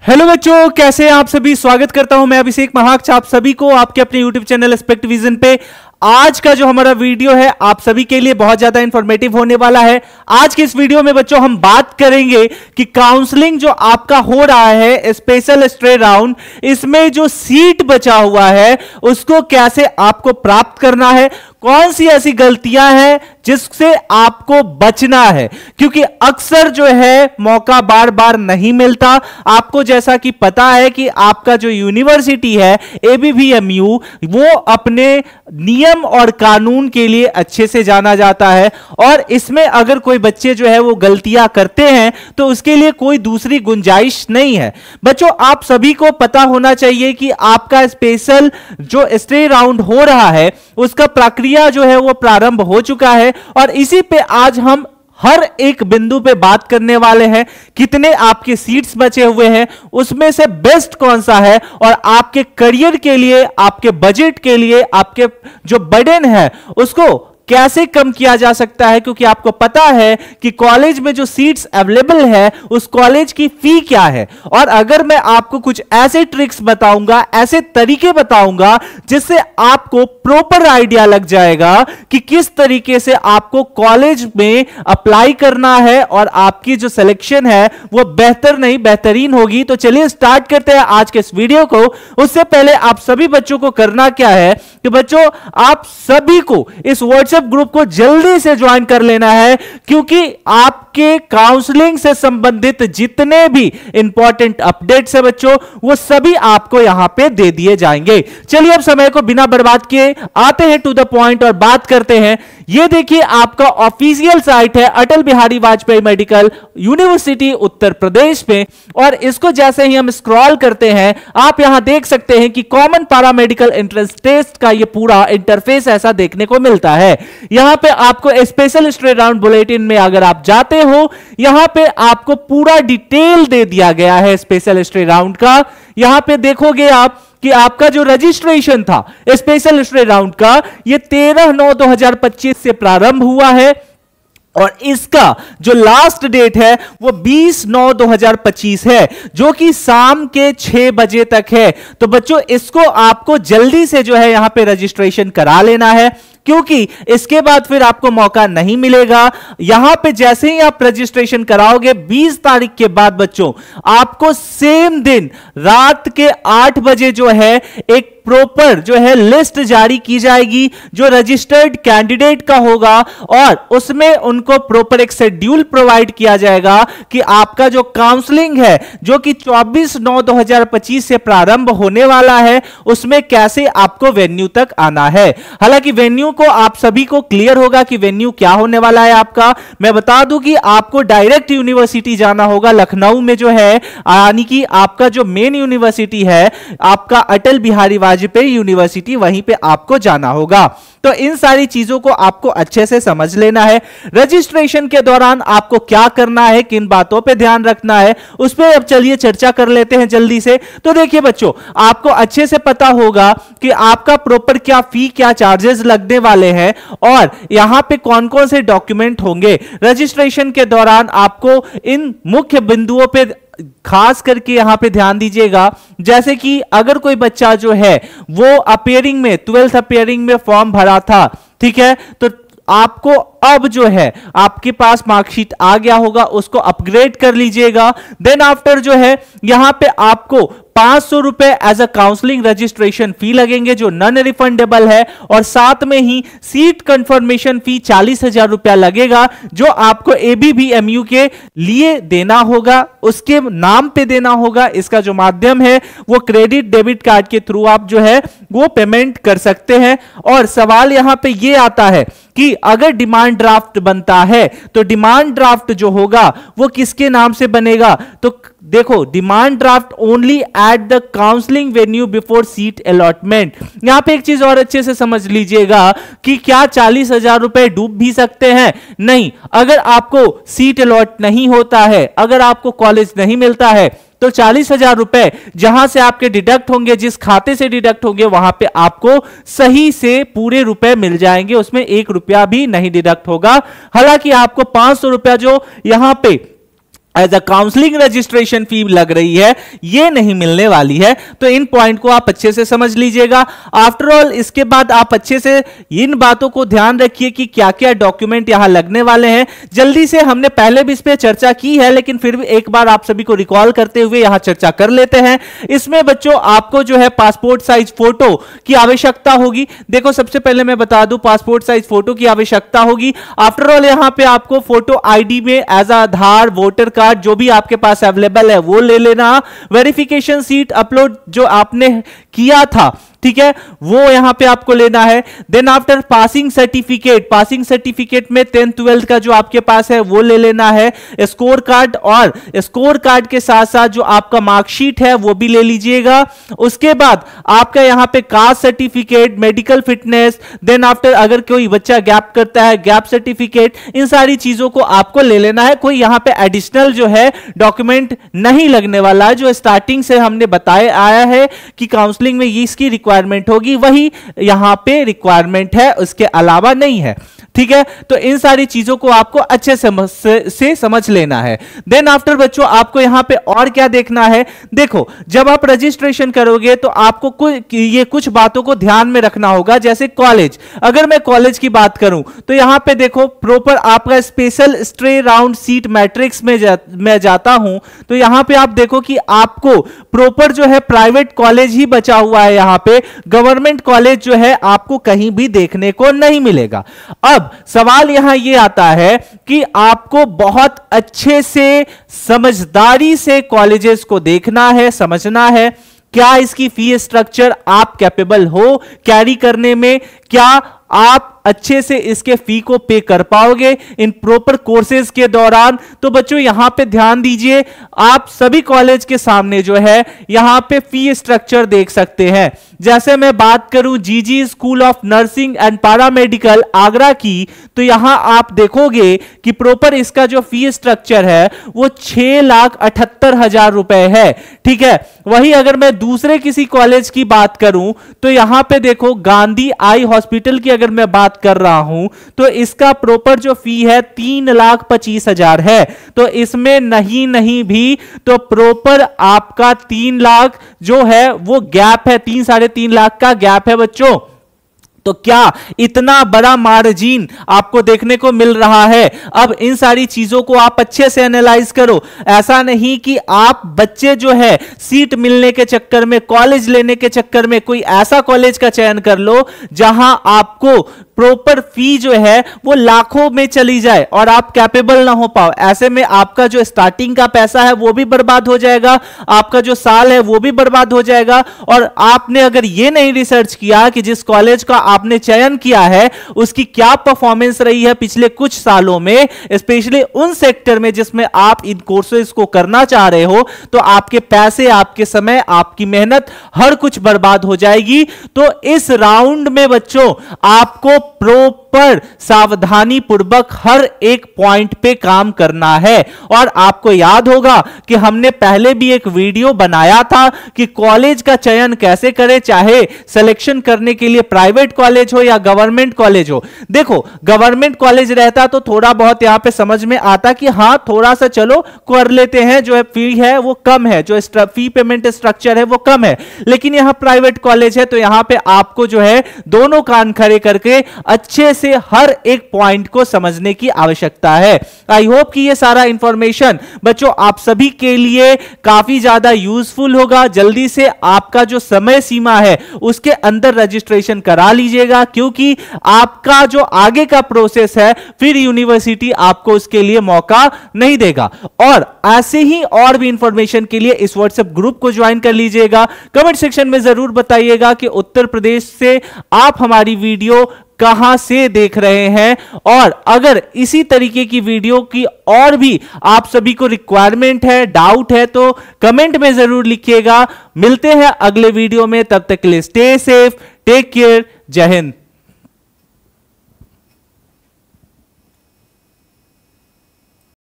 Hello बच्चों, कैसे हैं आप सभी। स्वागत करता हूं मैं अभिषेक महाक्ष आप सभी को आपके अपने यूट्यूब चैनल एस्पेक्ट विजन पे। आज का जो हमारा वीडियो है आप सभी के लिए बहुत ज्यादा इंफॉर्मेटिव होने वाला है। आज के इस वीडियो में बच्चों हम बात करेंगे कि काउंसलिंग जो आपका हो रहा है स्पेशल स्ट्रे राउंड, इसमें जो सीट बचा हुआ है उसको कैसे आपको प्राप्त करना है, कौन सी ऐसी गलतियां हैं जिससे आपको बचना है, क्योंकि अक्सर जो है मौका बार बार नहीं मिलता। आपको जैसा कि पता है कि आपका जो यूनिवर्सिटी है ABVMU वो अपने नियम और कानून के लिए अच्छे से जाना जाता है, और इसमें अगर कोई बच्चे जो है वो गलतियां करते हैं तो उसके लिए कोई दूसरी गुंजाइश नहीं है। बच्चों, आप सभी को पता होना चाहिए कि आपका स्पेशल जो स्टे राउंड हो रहा है उसका प्रक्रिया जो है वो प्रारंभ हो चुका है, और इसी पे आज हम हर एक बिंदु पे बात करने वाले हैं। कितने आपके सीट्स बचे हुए हैं, उसमें से बेस्ट कौन सा है, और आपके करियर के लिए, आपके बजट के लिए, आपके जो बर्डन है उसको कैसे कम किया जा सकता है, क्योंकि आपको पता है कि कॉलेज में जो सीट्स अवेलेबल है उस कॉलेज की फी क्या है। और अगर मैं आपको कुछ ऐसे ट्रिक्स बताऊंगा, ऐसे तरीके बताऊंगा जिससे आपको प्रॉपर आइडिया लग जाएगा कि किस तरीके से आपको कॉलेज में अप्लाई करना है और आपकी जो सिलेक्शन है वो बेहतर नहीं बेहतरीन होगी। तो चलिए स्टार्ट करते हैं आज के इस वीडियो को। उससे पहले आप सभी बच्चों को करना क्या है कि बच्चों आप सभी को इस व्हाट्सएप ग्रुप को जल्दी से ज्वाइन कर लेना है, क्योंकि आपके काउंसलिंग से संबंधित जितने भी इंपॉर्टेंट अपडेट्स है बच्चों वो सभी आपको यहां पे दे दिए जाएंगे। चलिए अब समय को बिना बर्बाद किए आते हैं टू द पॉइंट और बात करते हैं। ये देखिए आपका ऑफिशियल साइट है अटल बिहारी वाजपेयी मेडिकल यूनिवर्सिटी उत्तर प्रदेश में, और इसको जैसे ही हम स्क्रॉल करते हैं आप यहां देख सकते हैं कि कॉमन पैरामेडिकल एंट्रेंस टेस्ट का ये पूरा इंटरफेस ऐसा देखने को मिलता है। यहां पे आपको स्पेशल स्ट्रे राउंड बुलेटिन में अगर आप जाते हो, यहां पे आपको पूरा डिटेल दे दिया गया है स्पेशल स्ट्रे राउंड का। यहां पे देखोगे आप कि आपका जो रजिस्ट्रेशन था स्पेशल स्ट्रे राउंड का ये 13/9/2025 से प्रारंभ हुआ है, और इसका जो लास्ट डेट है वो 20/9/2025 है, जो कि शाम के 6 बजे तक है। तो बच्चों इसको आपको जल्दी से जो है यहां पे रजिस्ट्रेशन करा लेना है, क्योंकि इसके बाद फिर आपको मौका नहीं मिलेगा। यहां पे जैसे ही आप रजिस्ट्रेशन कराओगे 20 तारीख के बाद बच्चों आपको सेम दिन रात के 8 बजे जो है एक प्रॉपर जो है लिस्ट जारी की जाएगी जो रजिस्टर्ड कैंडिडेट का होगा, और उसमें उनको प्रॉपर एक शेड्यूल प्रोवाइड किया जाएगा कि आपका जो काउंसलिंग है जो कि 24/9/2025 से प्रारंभ होने वाला है उसमें कैसे आपको वेन्यू तक आना है। हालांकि वेन्यू को आप सभी को क्लियर होगा कि वेन्यू क्या होने वाला है आपका। मैं बता दूं कि आपको डायरेक्ट यूनिवर्सिटी जाना होगा लखनऊ में जो है, यानी कि आपका जो मेन यूनिवर्सिटी है आपका अटल बिहारी वाजपेयी यूनिवर्सिटी, वहीं पे आपको जाना होगा। तो इन सारी चीजों को आपको अच्छे से समझ लेना है। रजिस्ट्रेशन के दौरान आपको क्या करना है, किन बातों पे ध्यान रखना है, उस पर अब चलिए चर्चा कर लेते हैं जल्दी से। तो देखिए बच्चों, आपको अच्छे से पता होगा कि आपका प्रॉपर क्या फी, क्या चार्जेस लगने वाले हैं, और यहां पे कौन कौन से डॉक्यूमेंट होंगे। रजिस्ट्रेशन के दौरान आपको इन मुख्य बिंदुओं पे खास करके यहां पे ध्यान दीजिएगा। जैसे कि अगर कोई बच्चा जो है वो अपियरिंग में 12th अपियरिंग में फॉर्म भरा था, ठीक है, तो आपको अब जो है आपके पास मार्कशीट आ गया होगा, उसको अपग्रेड कर लीजिएगा। देन आफ्टर जो है यहां पे आपको 500 रुपए as a counselling registration fee लगेंगे जो नॉन रिफंडेबल है, और साथ में ही सीट कंफर्मेशन फी 40,000 रुपया लगेगा जो आपको ABVMU के लिए देना होगा, उसके नाम पे देना होगा। इसका जो माध्यम है वो क्रेडिट डेबिट कार्ड के थ्रू आप जो है वो पेमेंट कर सकते हैं। और सवाल यहां पे ये आता है कि अगर डिमांड ड्राफ्ट बनता है तो डिमांड ड्राफ्ट जो होगा वो किसके नाम से बनेगा। तो देखो, demand draft only at the counselling venue before seat allotment. यहां पे एक चीज और अच्छे से समझ लीजिएगा कि क्या 40,000 रुपए डूब भी सकते हैं? नहीं। अगर आपको सीट अलॉट नहीं होता है, अगर आपको कॉलेज नहीं मिलता है, तो 40,000 रुपए जहां से आपके डिडक्ट होंगे, जिस खाते से डिडक्ट होंगे, वहां पे आपको सही से पूरे रुपए मिल जाएंगे, उसमें 1 रुपया भी नहीं डिडक्ट होगा। हालांकि आपको 500 रुपया जो यहां पे as a counselling registration fee लग रही है, ये नहीं मिलने वाली है। तो इन पॉइंट को आप अच्छे से समझ लीजिएगा। आफ्टर ऑल इसके बाद आप अच्छे से इन बातों को ध्यान रखिए कि क्या क्या डॉक्यूमेंट यहां लगने वाले हैं। जल्दी से, हमने पहले भी इस पे चर्चा की है, लेकिन फिर भी एक बार आप सभी को रिकॉल करते हुए यहां चर्चा कर लेते हैं। इसमें बच्चों आपको जो है पासपोर्ट साइज फोटो की आवश्यकता होगी। देखो सबसे पहले मैं बता दूं, पासपोर्ट साइज फोटो की आवश्यकता होगी। आफ्टर ऑल यहां पे आपको फोटो आईडी में एज आधार, वोटर कार्ड, जो भी आपके पास अवेलेबल है वो ले लेना। वेरिफिकेशन सीट अपलोड जो आपने किया था, ठीक है, वो यहां पे आपको लेना है। Then after passing certificate, passing certificate में 10th 12th का जो आपके पास है वो ले लेना है। स्कोर कार्ड, और स्कोर कार्ड के साथ साथ जो आपका मार्कशीट है वो भी ले लीजिएगा। उसके बाद आपका यहां पे caste certificate, medical fitness, then after अगर कोई बच्चा गैप करता है, गैप सर्टिफिकेट, इन सारी चीजों को आपको ले लेना है। कोई यहां पे एडिशनल जो है डॉक्यूमेंट नहीं लगने वाला है। जो स्टार्टिंग से हमने बताया आया है कि काउंसलिंग में ये इसकी रिक्वायरमेंट होगी, वही यहां पे रिक्वायरमेंट है, उसके अलावा नहीं है। ठीक है, तो इन सारी चीजों को आपको अच्छे से समझ लेना है। देन आफ्टर बच्चों आपको यहां पे और क्या देखना है, देखो जब आप रजिस्ट्रेशन करोगे तो आपको कुछ बातों को ध्यान में रखना होगा। जैसे कॉलेज, अगर मैं कॉलेज की बात करूं तो यहां पे देखो प्रॉपर आपका special stray round seat matrix में मैं जाता हूं तो यहां पे आप देखो कि आपको प्रॉपर जो है प्राइवेट कॉलेज ही बचा हुआ है। यहां पे गवर्नमेंट कॉलेज जो है आपको कहीं भी देखने को नहीं मिलेगा। अब सवाल यहां यह आता है कि आपको बहुत अच्छे से समझदारी से कॉलेजेस को देखना है, समझना है क्या इसकी फी स्ट्रक्चर आप कैपेबल हो कैरी करने में, क्या आप अच्छे से इसके फी को पे कर पाओगे इन प्रॉपर कोर्सेज के दौरान। तो बच्चों यहां पे ध्यान दीजिए, आप सभी कॉलेज के सामने जो है यहां पे फी स्ट्रक्चर देख सकते हैं। जैसे मैं बात करूं जीजी school of nursing and paramedical Agra की, तो यहां आप देखोगे कि प्रॉपर इसका जो फी स्ट्रक्चर है वो 6,78,000 रुपए है। ठीक है, वही अगर मैं दूसरे किसी कॉलेज की बात करूं तो यहां पे देखो गांधी आई हॉस्पिटल की अगर मैं बात कर रहा हूं तो इसका प्रॉपर जो फी है 3,25,000 है। तो इसमें नहीं भी तो प्रॉपर आपका 3 लाख जो है वो गैप है, 3-3.5 लाख का गैप है बच्चों। तो क्या इतना बड़ा मार्जिन आपको देखने को मिल रहा है। अब इन सारी चीजों को आप अच्छे से एनालाइज करो। ऐसा नहीं कि आप बच्चे जो है सीट मिलने के चक्कर में, कॉलेज लेने के चक्कर में कोई ऐसा कॉलेज का चयन कर लो जहां आपको प्रॉपर फी जो है वो लाखों में चली जाए और आप कैपेबल ना हो पाओ। ऐसे में आपका जो स्टार्टिंग का पैसा है वो भी बर्बाद हो जाएगा, आपका जो साल है वो भी बर्बाद हो जाएगा। और आपने अगर ये नहीं रिसर्च किया कि जिस कॉलेज का आपने चयन किया है उसकी क्या परफॉर्मेंस रही है पिछले कुछ सालों में, स्पेशली उन सेक्टर में जिसमें आप इन कोर्सेज को करना चाह रहे हो, तो आपके पैसे, आपके समय, आपकी मेहनत हर कुछ बर्बाद हो जाएगी। तो इस राउंड में बच्चों आपको प्रॉपर सावधानी पूर्वक हर एक पॉइंट पे काम करना है। और आपको याद होगा कि हमने पहले भी एक वीडियो बनाया था कि कॉलेज का चयन कैसे करें, चाहे सिलेक्शन करने के लिए प्राइवेट कॉलेज हो या गवर्नमेंट कॉलेज हो। देखो गवर्नमेंट कॉलेज रहता तो थोड़ा बहुत यहां पे समझ में आता कि हां थोड़ा सा चलो कर लेते हैं, जो है फी है वो कम है, जो फी पेमेंट स्ट्रक्चर है वो कम है। लेकिन यहां प्राइवेट कॉलेज है तो यहां पे आपको जो है दोनों कान खड़े करके अच्छे से हर एक पॉइंट को समझने की आवश्यकता है। आई होप कि ये सारा इंफॉर्मेशन बच्चों आप सभी के लिए काफी ज्यादा यूजफुल होगा। जल्दी से आपका जो समय सीमा है उसके अंदर रजिस्ट्रेशन करा लीजिएगा, क्योंकि आपका जो आगे का प्रोसेस है फिर यूनिवर्सिटी आपको उसके लिए मौका नहीं देगा। और ऐसे ही और भी इंफॉर्मेशन के लिए इस व्हाट्सएप ग्रुप को ज्वाइन कर लीजिएगा। कमेंट सेक्शन में जरूर बताइएगा कि उत्तर प्रदेश से आप हमारी वीडियो कहां से देख रहे हैं, और अगर इसी तरीके की वीडियो की और भी आप सभी को रिक्वायरमेंट है, डाउट है, तो कमेंट में जरूर लिखिएगा। मिलते हैं अगले वीडियो में, तब तक के लिए स्टे सेफ, टेक केयर, जय हिंद।